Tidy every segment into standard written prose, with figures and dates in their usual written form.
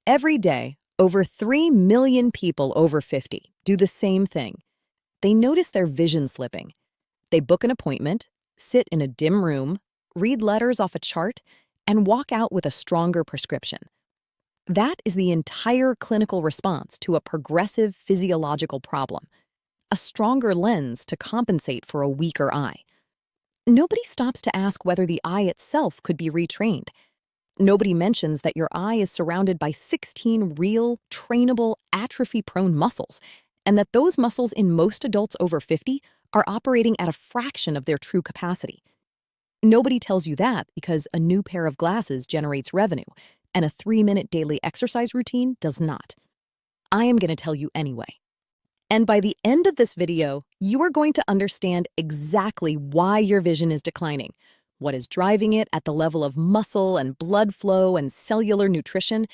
Every day, over 3 million people over 50 do the same thing. They notice their vision slipping. They book an appointment, sit in a dim room, read letters off a chart, and walk out with a stronger prescription. That is the entire clinical response to a progressive physiological problem, a stronger lens to compensate for a weaker eye. Nobody stops to ask whether the eye itself could be retrained. Nobody mentions that your eye is surrounded by 16 real, trainable, atrophy-prone muscles, and that those muscles in most adults over 50 are operating at a fraction of their true capacity. Nobody tells you that because a new pair of glasses generates revenue, and a 3-minute daily exercise routine does not. I am going to tell you anyway. And by the end of this video, you are going to understand exactly why your vision is declining, what is driving it at the level of muscle and blood flow and cellular nutrition,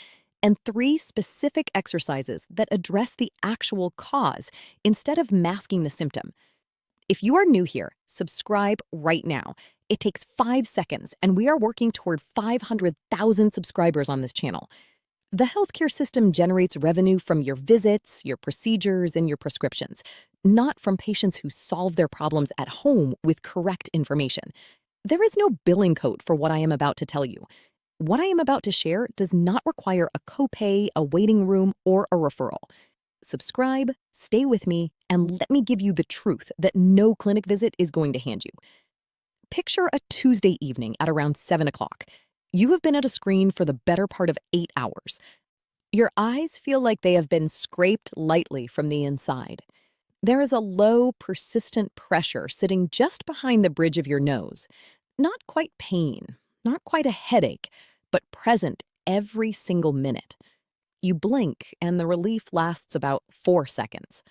and 3 specific exercises that address the actual cause instead of masking the symptom. If you are new here, subscribe right now. It takes 5 seconds, and we are working toward 500,000 subscribers on this channel. The healthcare system generates revenue from your visits, your procedures, and your prescriptions, not from patients who solve their problems at home with correct information. There is no billing code for what I am about to tell you. What I am about to share does not require a copay, a waiting room, or a referral. Subscribe, stay with me, and let me give you the truth that no clinic visit is going to hand you. Picture a Tuesday evening at around 7 o'clock. You have been at a screen for the better part of 8 hours. Your eyes feel like they have been scraped lightly from the inside. There is a low, persistent pressure sitting just behind the bridge of your nose. Not quite pain, not quite a headache, but present every single minute. You blink and the relief lasts about 4 seconds.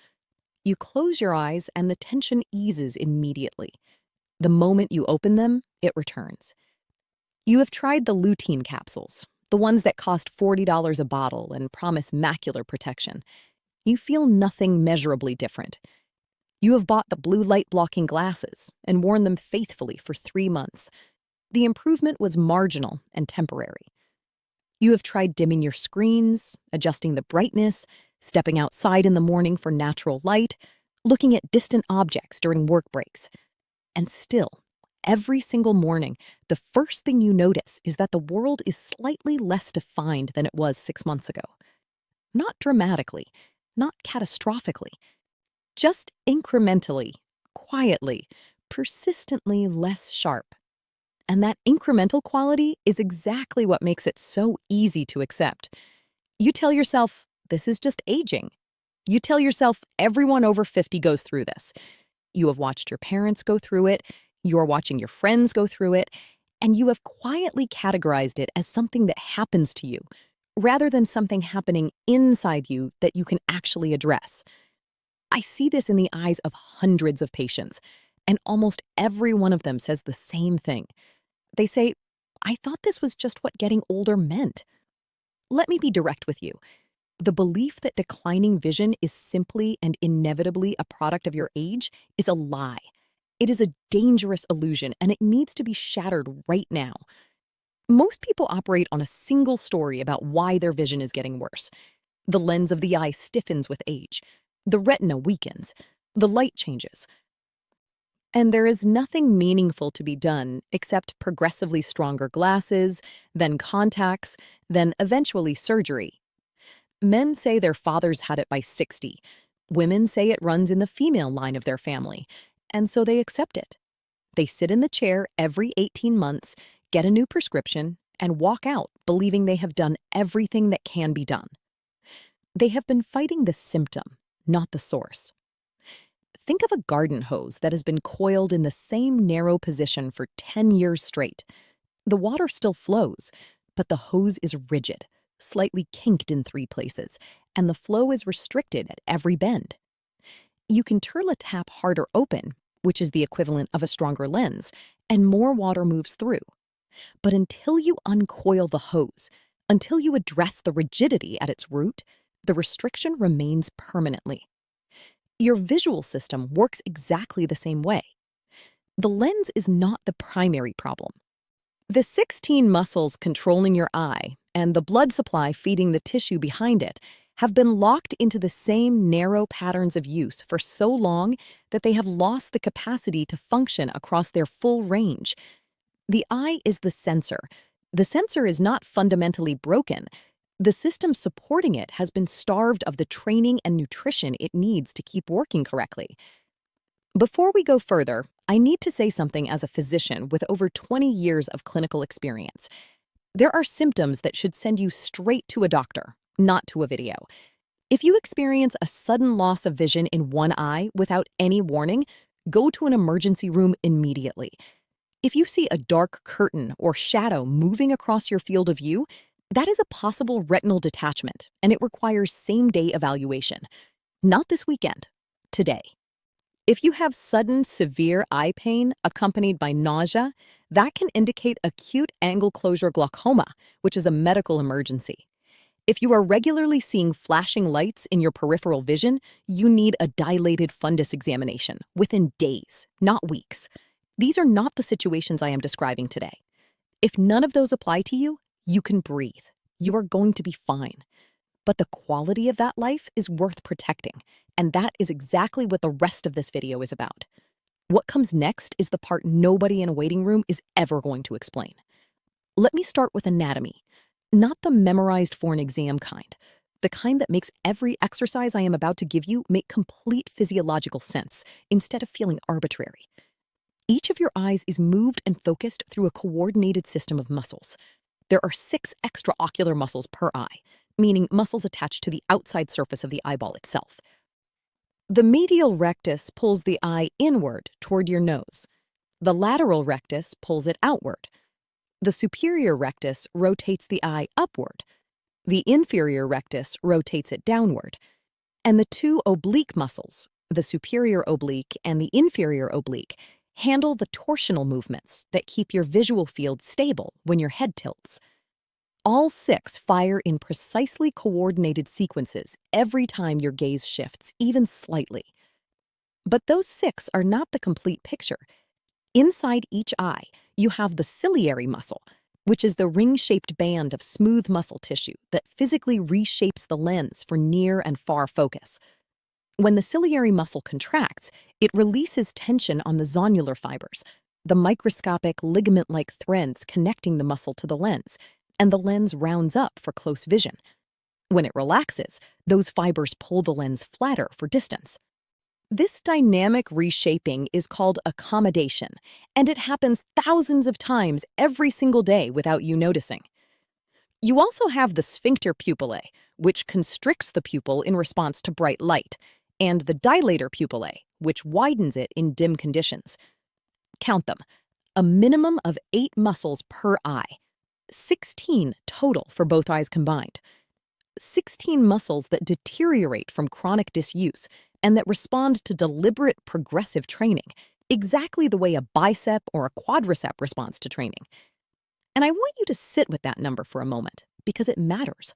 You close your eyes and the tension eases immediately. The moment you open them, it returns. You have tried the lutein capsules, the ones that cost $40 a bottle and promise macular protection. You feel nothing measurably different. You have bought the blue light blocking glasses and worn them faithfully for 3 months. The improvement was marginal and temporary. You have tried dimming your screens, adjusting the brightness, stepping outside in the morning for natural light, looking at distant objects during work breaks. And still, every single morning, the first thing you notice is that the world is slightly less defined than it was 6 months ago. Not dramatically, not catastrophically, just incrementally, quietly, persistently less sharp. And that incremental quality is exactly what makes it so easy to accept. You tell yourself, this is just aging. You tell yourself, everyone over 50 goes through this. You have watched your parents go through it, you are watching your friends go through it, and you have quietly categorized it as something that happens to you, rather than something happening inside you that you can actually address. I see this in the eyes of hundreds of patients, and almost every one of them says the same thing. They say, I thought this was just what getting older meant. Let me be direct with you. The belief that declining vision is simply and inevitably a product of your age is a lie. It is a dangerous illusion, and it needs to be shattered right now. Most people operate on a single story about why their vision is getting worse. The lens of the eye stiffens with age. The retina weakens. The light changes. And there is nothing meaningful to be done except progressively stronger glasses, then contacts, then eventually surgery. Men say their fathers had it by 60. Women say it runs in the female line of their family, and so they accept it. They sit in the chair every 18 months, get a new prescription, and walk out believing they have done everything that can be done. They have been fighting the symptom, not the source. Think of a garden hose that has been coiled in the same narrow position for 10 years straight. The water still flows, but the hose is rigid, slightly kinked in 3 places, and the flow is restricted at every bend. You can turn a tap harder open, which is the equivalent of a stronger lens, and more water moves through. But until you uncoil the hose, until you address the rigidity at its root, the restriction remains permanently. Your visual system works exactly the same way. The lens is not the primary problem. The 16 muscles controlling your eye and the blood supply feeding the tissue behind it have been locked into the same narrow patterns of use for so long that they have lost the capacity to function across their full range. The eye is the sensor. The sensor is not fundamentally broken. The system supporting it has been starved of the training and nutrition it needs to keep working correctly. Before we go further, I need to say something as a physician with over 20 years of clinical experience. There are symptoms that should send you straight to a doctor, not to a video. If you experience a sudden loss of vision in one eye without any warning, go to an emergency room immediately. If you see a dark curtain or shadow moving across your field of view, that is a possible retinal detachment, and it requires same-day evaluation. Not this weekend, today. If you have sudden, severe eye pain accompanied by nausea, that can indicate acute angle closure glaucoma, which is a medical emergency. If you are regularly seeing flashing lights in your peripheral vision, you need a dilated fundus examination within days, not weeks. These are not the situations I am describing today. If none of those apply to you, you can breathe. You are going to be fine. But the quality of that life is worth protecting, and that is exactly what the rest of this video is about. What comes next is the part nobody in a waiting room is ever going to explain. Let me start with anatomy, not the memorized for an exam kind, the kind that makes every exercise I am about to give you make complete physiological sense instead of feeling arbitrary. Each of your eyes is moved and focused through a coordinated system of muscles. There are 6 extraocular muscles per eye, meaning muscles attached to the outside surface of the eyeball itself. The medial rectus pulls the eye inward toward your nose. The lateral rectus pulls it outward. The superior rectus rotates the eye upward. The inferior rectus rotates it downward. And the 2 oblique muscles, the superior oblique and the inferior oblique, handle the torsional movements that keep your visual field stable when your head tilts. All 6 fire in precisely coordinated sequences every time your gaze shifts, even slightly. But those 6 are not the complete picture. Inside each eye, you have the ciliary muscle, which is the ring-shaped band of smooth muscle tissue that physically reshapes the lens for near and far focus. When the ciliary muscle contracts, it releases tension on the zonular fibers, the microscopic ligament-like threads connecting the muscle to the lens, and the lens rounds up for close vision. When it relaxes, those fibers pull the lens flatter for distance. This dynamic reshaping is called accommodation, and it happens thousands of times every single day without you noticing. You also have the sphincter pupillae, which constricts the pupil in response to bright light, and the dilator pupillae, which widens it in dim conditions. Count them, a minimum of 8 muscles per eye. 16 total for both eyes combined. 16 muscles that deteriorate from chronic disuse and that respond to deliberate progressive training, exactly the way a bicep or a quadricep responds to training. And I want you to sit with that number for a moment, because it matters.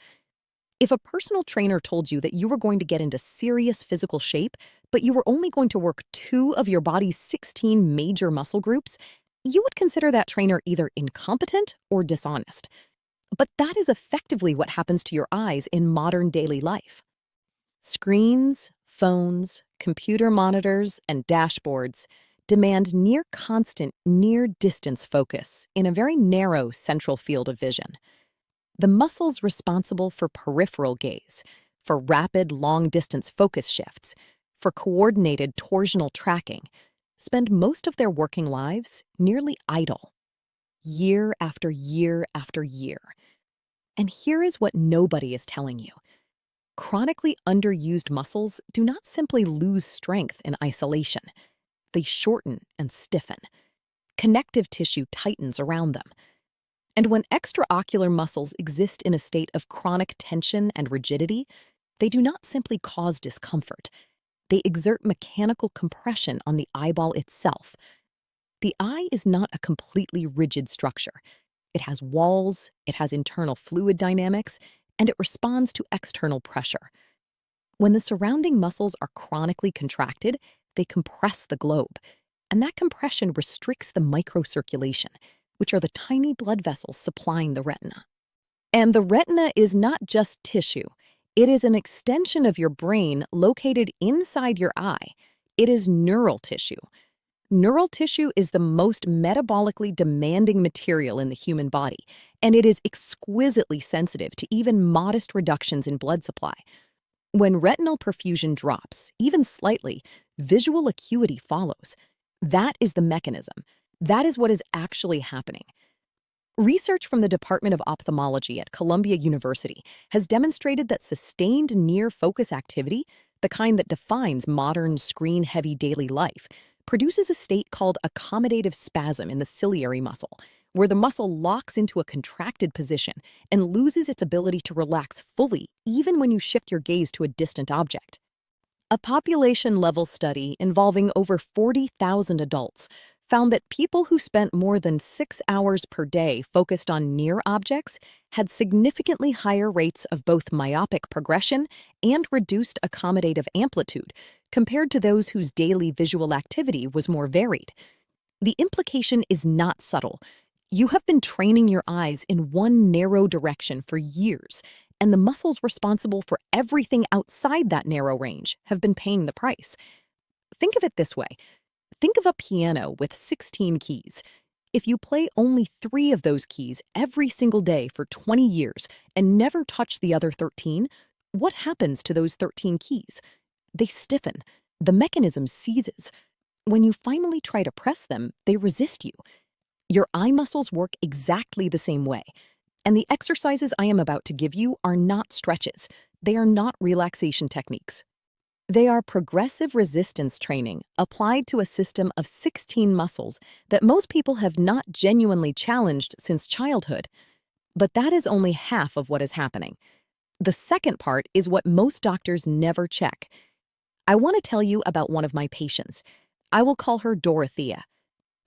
If a personal trainer told you that you were going to get into serious physical shape, but you were only going to work 2 of your body's 16 major muscle groups, you would consider that trainer either incompetent or dishonest. But that is effectively what happens to your eyes in modern daily life. Screens, phones, computer monitors, and dashboards demand near-constant, near-distance focus in a very narrow central field of vision. The muscles responsible for peripheral gaze, for rapid, long-distance focus shifts, for coordinated torsional tracking, spend most of their working lives nearly idle, year after year after year. And here is what nobody is telling you. Chronically underused muscles do not simply lose strength in isolation. They shorten and stiffen. Connective tissue tightens around them. And when extraocular muscles exist in a state of chronic tension and rigidity, they do not simply cause discomfort. They exert mechanical compression on the eyeball itself. The eye is not a completely rigid structure. It has walls, it has internal fluid dynamics, and it responds to external pressure. When the surrounding muscles are chronically contracted, they compress the globe, and that compression restricts the microcirculation, which are the tiny blood vessels supplying the retina. And the retina is not just tissue. It is an extension of your brain located inside your eye. It is neural tissue. Neural tissue is the most metabolically demanding material in the human body, and it is exquisitely sensitive to even modest reductions in blood supply. When retinal perfusion drops, even slightly, visual acuity follows. That is the mechanism. That is what is actually happening. Research from the Department of Ophthalmology at Columbia University has demonstrated that sustained near-focus activity, the kind that defines modern screen-heavy daily life, produces a state called accommodative spasm in the ciliary muscle, where the muscle locks into a contracted position and loses its ability to relax fully even when you shift your gaze to a distant object. A population-level study involving over 40,000 adults found that people who spent more than 6 hours per day focused on near objects had significantly higher rates of both myopic progression and reduced accommodative amplitude compared to those whose daily visual activity was more varied. The implication is not subtle. You have been training your eyes in one narrow direction for years, and the muscles responsible for everything outside that narrow range have been paying the price. Think of it this way. Think of a piano with 16 keys. If you play only 3 of those keys every single day for 20 years and never touch the other 13, what happens to those 13 keys? They stiffen. The mechanism seizes. When you finally try to press them, they resist you. Your eye muscles work exactly the same way. And the exercises I am about to give you are not stretches. They are not relaxation techniques. They are progressive resistance training applied to a system of 16 muscles that most people have not genuinely challenged since childhood. But that is only half of what is happening. The second part is what most doctors never check. I want to tell you about one of my patients. I will call her Dorothea.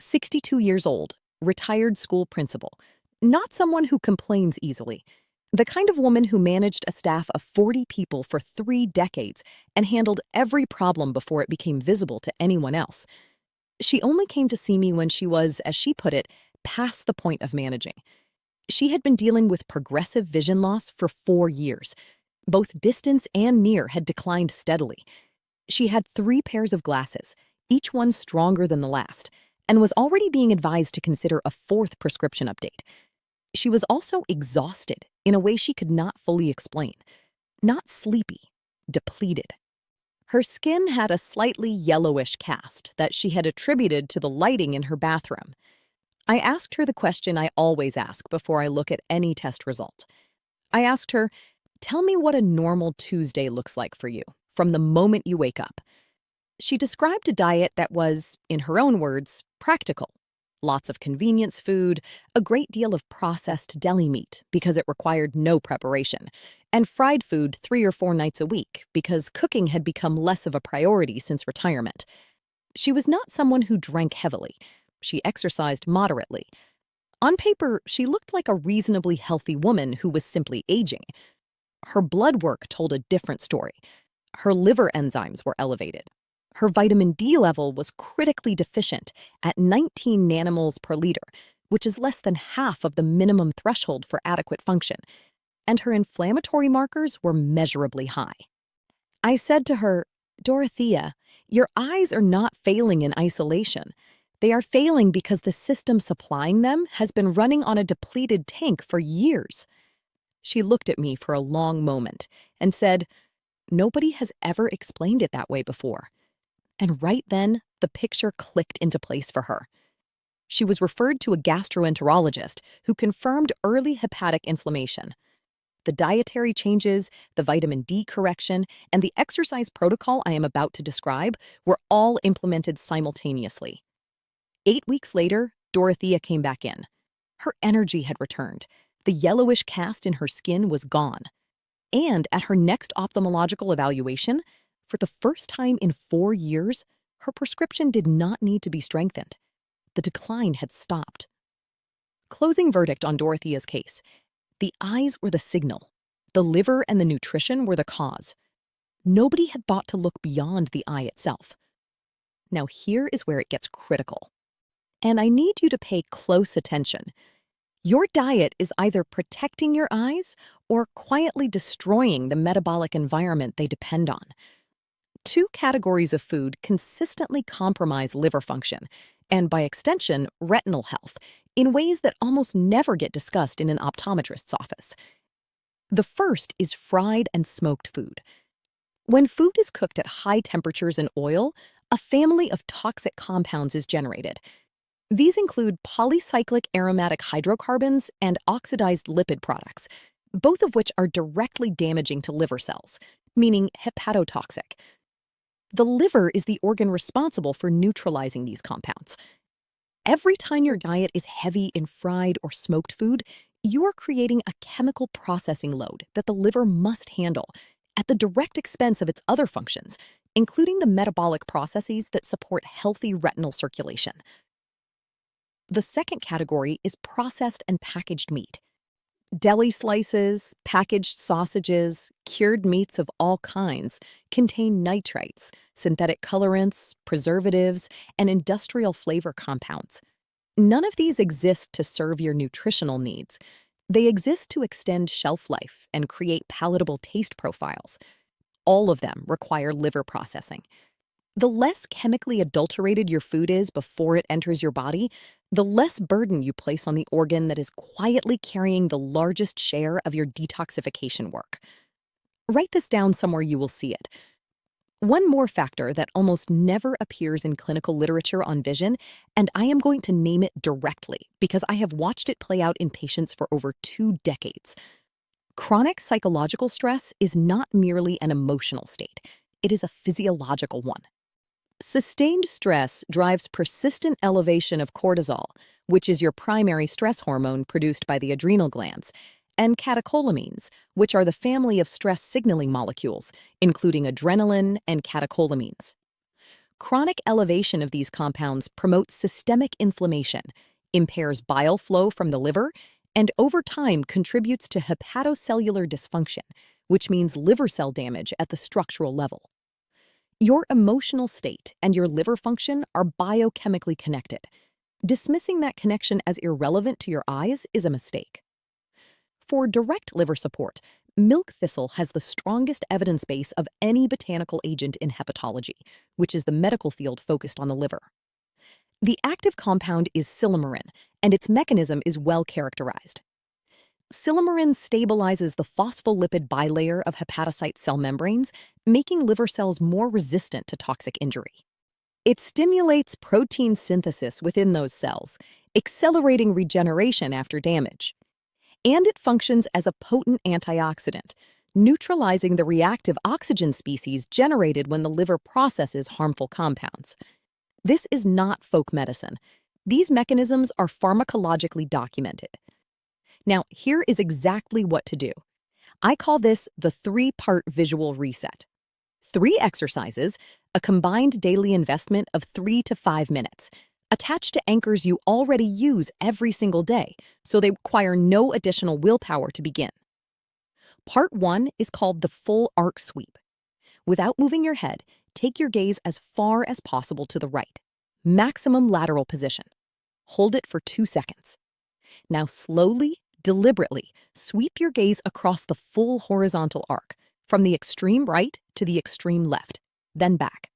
62 years old, retired school principal. Not someone who complains easily. The kind of woman who managed a staff of 40 people for 3 decades and handled every problem before it became visible to anyone else. She only came to see me when she was, as she put it, past the point of managing. She had been dealing with progressive vision loss for 4 years. Both distance and near had declined steadily. She had 3 pairs of glasses, each one stronger than the last, and was already being advised to consider a 4th prescription update. She was also exhausted in a way she could not fully explain. Not sleepy, depleted. Her skin had a slightly yellowish cast that she had attributed to the lighting in her bathroom. I asked her the question I always ask before I look at any test result. I asked her, "Tell me what a normal Tuesday looks like for you, from the moment you wake up." She described a diet that was, in her own words, practical. Lots of convenience food, a great deal of processed deli meat because it required no preparation, and fried food 3 or 4 nights a week because cooking had become less of a priority since retirement. She was not someone who drank heavily. She exercised moderately. On paper, she looked like a reasonably healthy woman who was simply aging. Her blood work told a different story. Her liver enzymes were elevated. Her vitamin D level was critically deficient at 19 nanomoles per liter, which is less than half of the minimum threshold for adequate function, and her inflammatory markers were measurably high. I said to her, "Dorothea, your eyes are not failing in isolation. They are failing because the system supplying them has been running on a depleted tank for years." She looked at me for a long moment and said, "Nobody has ever explained it that way before." And right then, the picture clicked into place for her. She was referred to a gastroenterologist who confirmed early hepatic inflammation. The dietary changes, the vitamin D correction, and the exercise protocol I am about to describe were all implemented simultaneously. 8 weeks later, Dorothea came back in. Her energy had returned. The yellowish cast in her skin was gone. And at her next ophthalmological evaluation, for the first time in 4 years, her prescription did not need to be strengthened. The decline had stopped. Closing verdict on Dorothea's case. The eyes were the signal. The liver and the nutrition were the cause. Nobody had thought to look beyond the eye itself. Now here is where it gets critical. And I need you to pay close attention. Your diet is either protecting your eyes or quietly destroying the metabolic environment they depend on. Two categories of food consistently compromise liver function, and by extension, retinal health, in ways that almost never get discussed in an optometrist's office. The first is fried and smoked food. When food is cooked at high temperatures in oil, a family of toxic compounds is generated. These include polycyclic aromatic hydrocarbons and oxidized lipid products, both of which are directly damaging to liver cells, meaning hepatotoxic. The liver is the organ responsible for neutralizing these compounds. Every time your diet is heavy in fried or smoked food, you are creating a chemical processing load that the liver must handle at the direct expense of its other functions, including the metabolic processes that support healthy retinal circulation. The second category is processed and packaged meat. Deli slices, packaged sausages, cured meats of all kinds contain nitrites, synthetic colorants, preservatives, and industrial flavor compounds. None of these exist to serve your nutritional needs. They exist to extend shelf life and create palatable taste profiles. All of them require liver processing. The less chemically adulterated your food is before it enters your body, the less burden you place on the organ that is quietly carrying the largest share of your detoxification work. Write this down somewhere you will see it. One more factor that almost never appears in clinical literature on vision, and I am going to name it directly because I have watched it play out in patients for over 2 decades. Chronic psychological stress is not merely an emotional state, it is a physiological one. Sustained stress drives persistent elevation of cortisol, which is your primary stress hormone produced by the adrenal glands, and catecholamines, which are the family of stress signaling molecules, including adrenaline and catecholamines. Chronic elevation of these compounds promotes systemic inflammation, impairs bile flow from the liver, and over time contributes to hepatocellular dysfunction, which means liver cell damage at the structural level. Your emotional state and your liver function are biochemically connected. Dismissing that connection as irrelevant to your eyes is a mistake. For direct liver support, milk thistle has the strongest evidence base of any botanical agent in hepatology, which is the medical field focused on the liver. The active compound is silymarin, and its mechanism is well characterized. Silymarin stabilizes the phospholipid bilayer of hepatocyte cell membranes, making liver cells more resistant to toxic injury. It stimulates protein synthesis within those cells, accelerating regeneration after damage. And it functions as a potent antioxidant, neutralizing the reactive oxygen species generated when the liver processes harmful compounds. This is not folk medicine. These mechanisms are pharmacologically documented. Now, here is exactly what to do. I call this the 3-part visual reset. 3 exercises, a combined daily investment of 3 to 5 minutes, attached to anchors you already use every single day, so they require no additional willpower to begin. Part 1 is called the full arc sweep. Without moving your head, take your gaze as far as possible to the right. Maximum lateral position. Hold it for 2 seconds. Now slowly, deliberately, sweep your gaze across the full horizontal arc, from the extreme right to the extreme left, then back.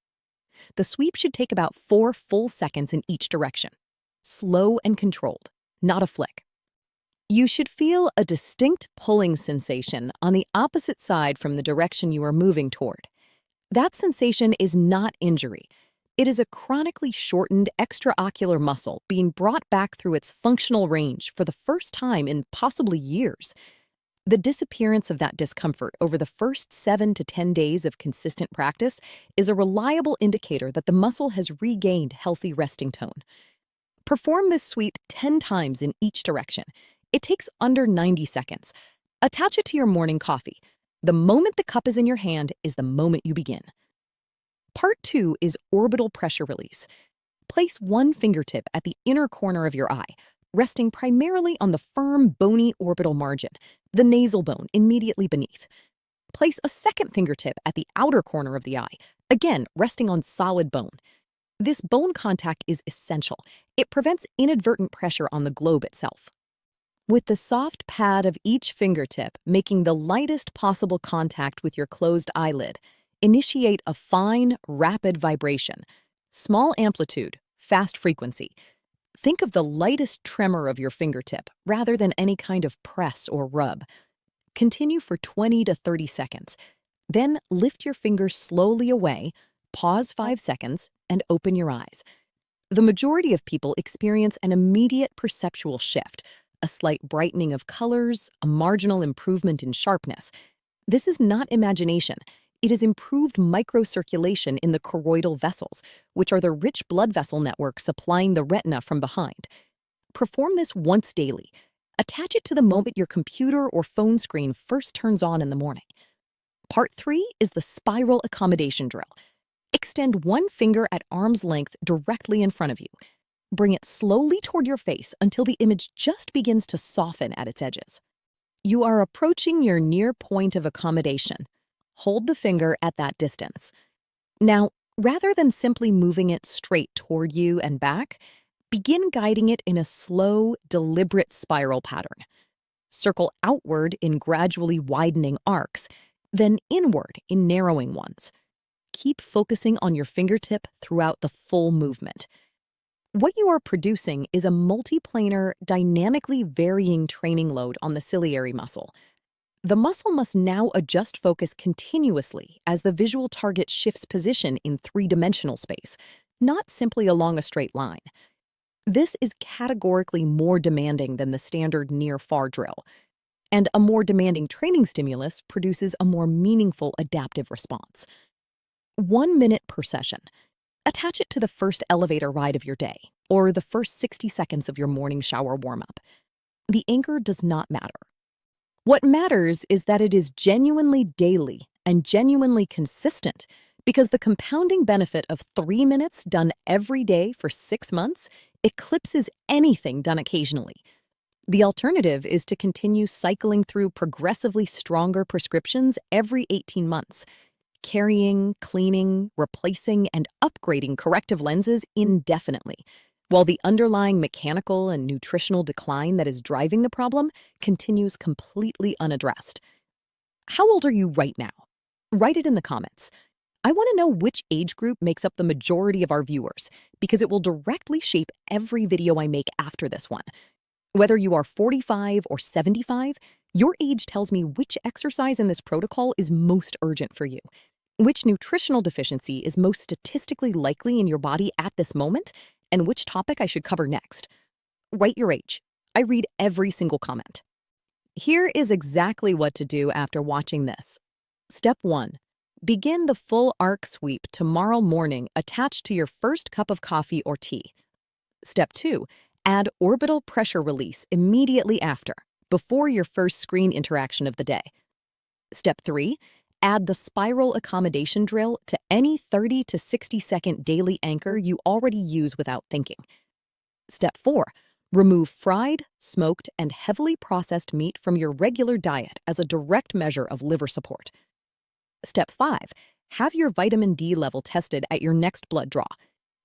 The sweep should take about 4 full seconds in each direction. Slow and controlled, not a flick. You should feel a distinct pulling sensation on the opposite side from the direction you are moving toward. That sensation is not injury. It is a chronically shortened extraocular muscle being brought back through its functional range for the first time in possibly years. The disappearance of that discomfort over the first 7 to 10 days of consistent practice is a reliable indicator that the muscle has regained healthy resting tone. Perform this sweep 10 times in each direction. It takes under 90 seconds. Attach it to your morning coffee. The moment the cup is in your hand is the moment you begin. Part 2 is orbital pressure release. Place one fingertip at the inner corner of your eye, resting primarily on the firm, bony orbital margin, the nasal bone immediately beneath. Place a second fingertip at the outer corner of the eye, again resting on solid bone. This bone contact is essential. It prevents inadvertent pressure on the globe itself. With the soft pad of each fingertip making the lightest possible contact with your closed eyelid, initiate a fine, rapid vibration. Small amplitude, fast frequency. Think of the lightest tremor of your fingertip rather than any kind of press or rub. Continue for 20 to 30 seconds. Then lift your fingers slowly away, pause 5 seconds, and open your eyes. The majority of people experience an immediate perceptual shift, a slight brightening of colors, a marginal improvement in sharpness. This is not imagination. It is improved microcirculation in the choroidal vessels, which are the rich blood vessel network supplying the retina from behind. Perform this once daily. Attach it to the moment your computer or phone screen first turns on in the morning. Part 3 is the spiral accommodation drill. Extend one finger at arm's length directly in front of you. Bring it slowly toward your face until the image just begins to soften at its edges. You are approaching your near point of accommodation. Hold the finger at that distance. Now, rather than simply moving it straight toward you and back, begin guiding it in a slow, deliberate spiral pattern. Circle outward in gradually widening arcs, then inward in narrowing ones. Keep focusing on your fingertip throughout the full movement. What you are producing is a multiplanar, dynamically varying training load on the ciliary muscle. The muscle must now adjust focus continuously as the visual target shifts position in three-dimensional space, not simply along a straight line. This is categorically more demanding than the standard near-far drill, and a more demanding training stimulus produces a more meaningful adaptive response. 1 minute per session. Attach it to the first elevator ride of your day, or the first 60 seconds of your morning shower warm-up. The anchor does not matter. What matters is that it is genuinely daily and genuinely consistent, because the compounding benefit of 3 minutes done every day for 6 months eclipses anything done occasionally. The alternative is to continue cycling through progressively stronger prescriptions every 18 months, carrying, cleaning, replacing, and upgrading corrective lenses indefinitely, while the underlying mechanical and nutritional decline that is driving the problem continues completely unaddressed. How old are you right now? Write it in the comments. I want to know which age group makes up the majority of our viewers, because it will directly shape every video I make after this one. Whether you are 45 or 75, your age tells me which exercise in this protocol is most urgent for you, which nutritional deficiency is most statistically likely in your body at this moment, and which topic I should cover next. Write your age. I read every single comment. Here is exactly what to do after watching this. Step 1. Begin the full arc sweep tomorrow morning attached to your first cup of coffee or tea. Step 2. Add orbital pressure release immediately after, before your first screen interaction of the day. Step 3. Add the spiral accommodation drill to any 30 to 60-second daily anchor you already use without thinking. Step 4. Remove fried, smoked, and heavily processed meat from your regular diet as a direct measure of liver support. Step 5. Have your vitamin D level tested at your next blood draw.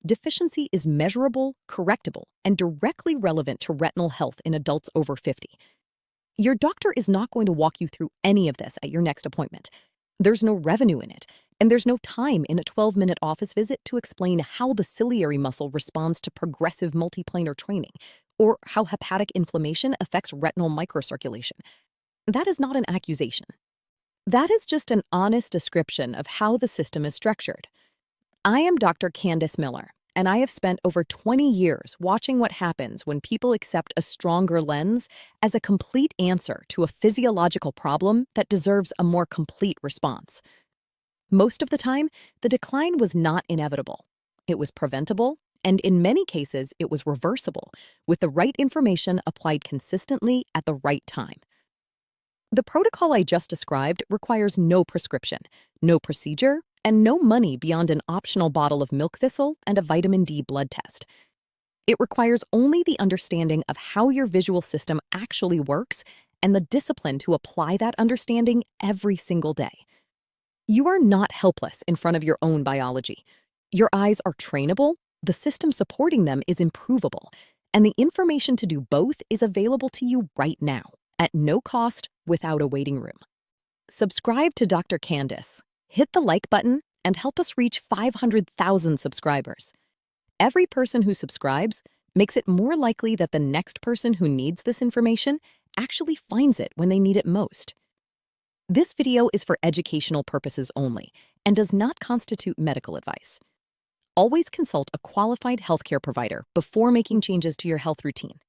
Deficiency is measurable, correctable, and directly relevant to retinal health in adults over 50. Your doctor is not going to walk you through any of this at your next appointment. There's no revenue in it, and there's no time in a 12-minute office visit to explain how the ciliary muscle responds to progressive multiplanar training, or how hepatic inflammation affects retinal microcirculation. That is not an accusation. That is just an honest description of how the system is structured. I am Dr. Candace Miller, and I have spent over 20 years watching what happens when people accept a stronger lens as a complete answer to a physiological problem that deserves a more complete response. Most of the time, the decline was not inevitable. It was preventable, and in many cases, it was reversible, with the right information applied consistently at the right time. The protocol I just described requires no prescription, no procedure, and no money beyond an optional bottle of milk thistle and a vitamin D blood test. It requires only the understanding of how your visual system actually works and the discipline to apply that understanding every single day. You are not helpless in front of your own biology. Your eyes are trainable, the system supporting them is improvable, And the information to do both is available to you right now, at no cost, without a waiting room. Subscribe to Dr. Candace. Hit the like button and help us reach 500,000 subscribers. Every person who subscribes makes it more likely that the next person who needs this information actually finds it when they need it most. This video is for educational purposes only and does not constitute medical advice. Always consult a qualified healthcare provider before making changes to your health routine.